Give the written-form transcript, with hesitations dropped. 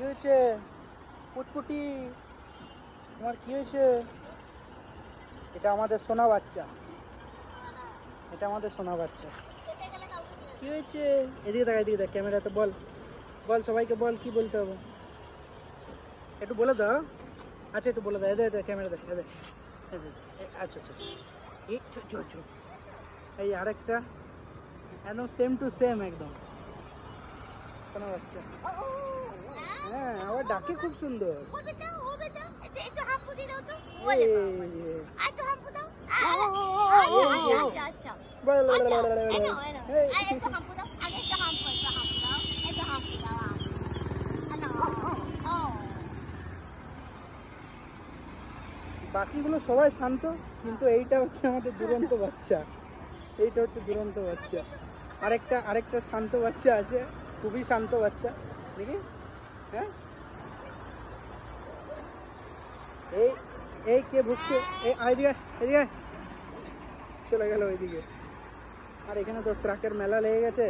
হয়েছে পুটপুটি? তোমার কি হয়েছে? এটা আমাদের সোনা বাচ্চা, এটা আমাদের সোনা বাচ্চা। কি হয়েছে? এদিকে দেখ, এদিকে দেখ ক্যামেরাতে। বল বল, সবাইকে বল, কি বলতে হবে একটু বলে দাও। আচ্ছা একটু বলে দাও। এদের ক্যামেরা দেখ, এদের আচ্ছা আচ্ছা। এই এই আরেকটা একদম সেম টু সেম, একদম শোনা যাচ্ছে। হ্যাঁ, আবার ডাকে খুব সুন্দর। বাকিগুলো সবাই শান্ত, কিন্তু এইটা হচ্ছে আমাদের দুরন্ত বাচ্চা। এইটা হচ্ছে দুরন্ত বাচ্চা। আরেকটা আরেকটা শান্ত বাচ্চা আছে, খুবই শান্ত বাচ্চা। দেখি, হ্যাঁ, এই এই কে ভুগছে? এই এদিকে, এদিকে চলে গেল ওইদিকে। আর এখানে তো ট্রাকের মেলা লেগে গেছে।